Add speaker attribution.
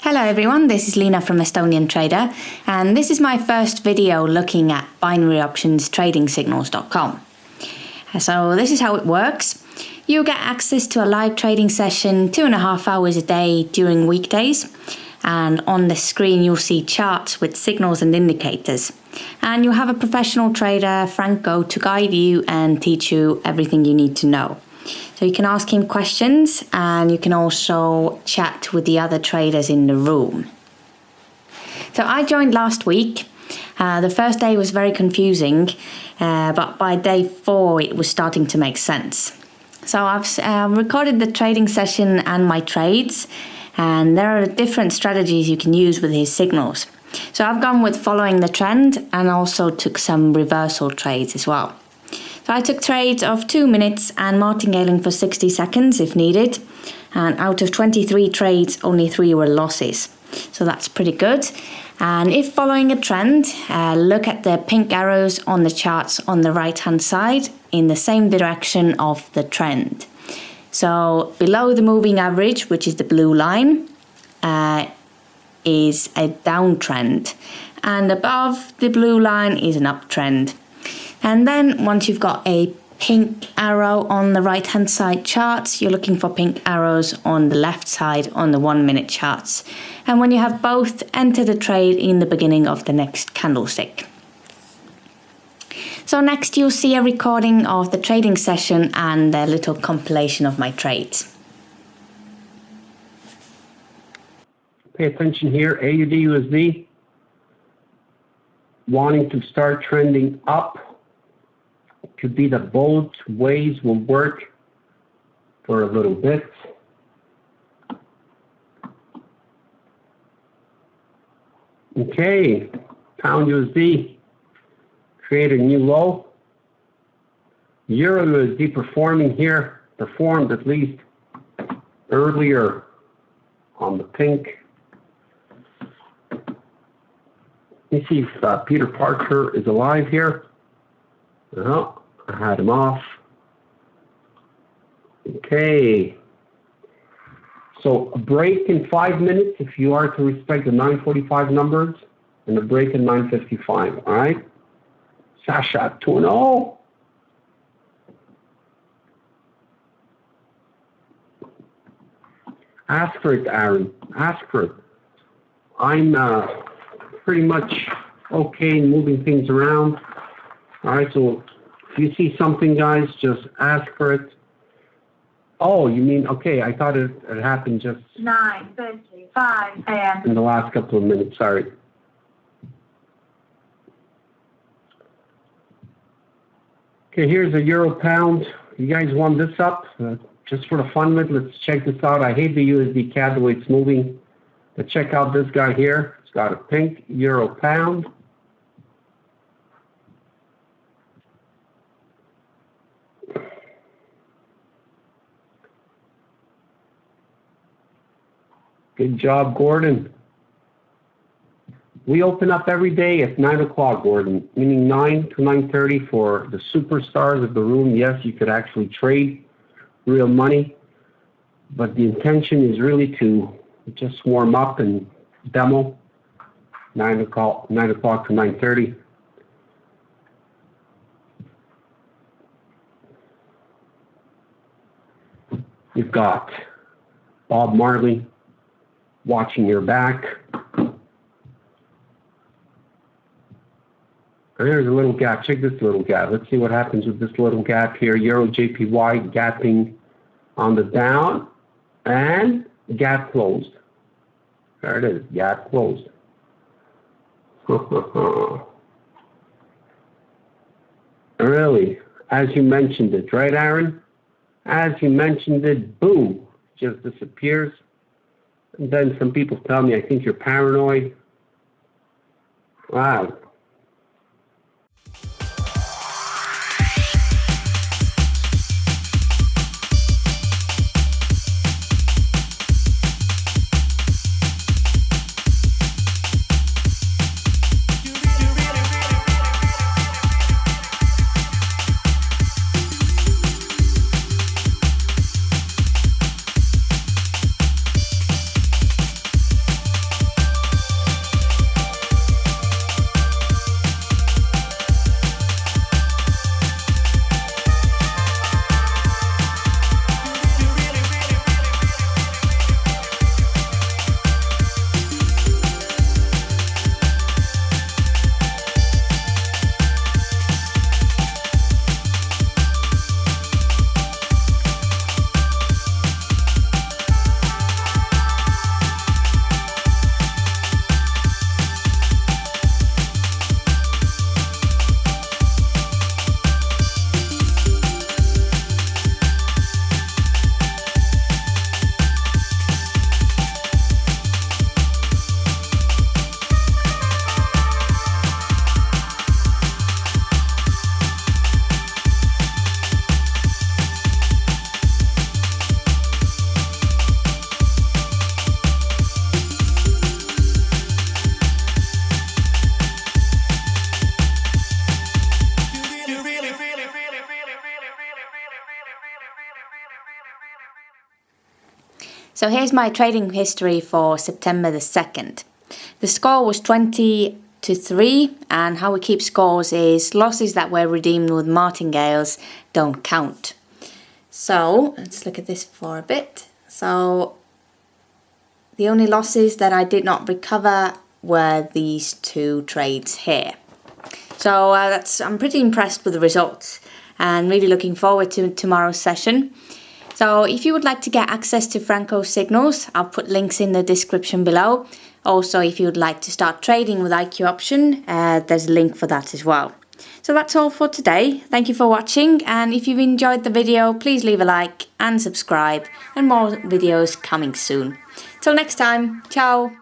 Speaker 1: Hello everyone, this is Lena from Estonian Trader, and this is my first video looking at binary options trading signals.com. So this is how it works. You get access to a live trading session 2.5 hours a day during weekdays, and on the screen you'll see charts with signals and indicators. And you'll have a professional trader, Franco, to guide you and teach you everything you need to know. So you can ask him questions and you can also chat with the other traders in the room. So I joined last week. The first day was very confusing, but by day 4 it was starting to make sense. So I've recorded the trading session and my trades, and there are different strategies you can use with his signals. So I've gone with following the trend and also took some reversal trades as well. So I took trades of 2 minutes and martingale for 60 seconds if needed, and out of 23 trades only 3 were losses, so that's pretty good. And if following a trend, look at the pink arrows on the charts on the right hand side in the same direction of the trend. So below the moving average, which is the blue line, is a downtrend, and above the blue line is an uptrend. And then once you've got a pink arrow on the right hand side charts, you're looking for pink arrows on the left side on the 1 minute charts. And when you have both, enter the trade in the beginning of the next candlestick. So next you'll see a recording of the trading session and a little compilation of my trades.
Speaker 2: Pay attention here, AUD USD wanting to start trending up. Could be that both ways will work for a little bit. Okay, pound USD create a new low. Euro USD performed at least earlier on the pink. Let me see if Peter Parker is alive here. Oh, I had him off. Okay. So a break in 5 minutes if you are to respect the 9:45 numbers, and a break in 9:55. All right. Sasha 2-0. Ask for it, Aaron. Ask for it. I'm pretty much okay in moving things around. All right, so if you see something, guys, just ask for it. Oh, you mean, okay, I thought it happened just
Speaker 3: 9:55 a.m.
Speaker 2: in the last couple of minutes, sorry. Okay, here's a euro pound. You guys want this up? Just for the fun of it, let's check this out. I hate the USD CAD the way it's moving, but check out this guy here. It's got a pink euro pound. Good job, Gordon. We open up every day at 9 o'clock, Gordon, meaning 9 to 9:30 for the superstars of the room. Yes, you could actually trade real money, but the intention is really to just warm up and demo 9 o'clock to 9:30. You've got Bob Marley watching your back. There's a little gap. Check this little gap. Let's see what happens with this little gap here. Euro JPY gapping on the down, and gap closed. There it is, gap closed. Really, as you mentioned it, right, Aaron? As you mentioned it, boom, just disappears. And then some people tell me, I think you're paranoid. Wow.
Speaker 1: So here's my trading history for September the 2nd. The score was 20-3, and how we keep scores is losses that were redeemed with martingales don't count. So let's look at this for a bit. So the only losses that I did not recover were these two trades here. So I'm pretty impressed with the results and really looking forward to tomorrow's session. So if you would like to get access to Franco signals, I'll put links in the description below. Also, if you would like to start trading with IQ Option, there's a link for that as well. So that's all for today. Thank you for watching, and if you've enjoyed the video, please leave a like and subscribe, and more videos coming soon. Till next time, ciao!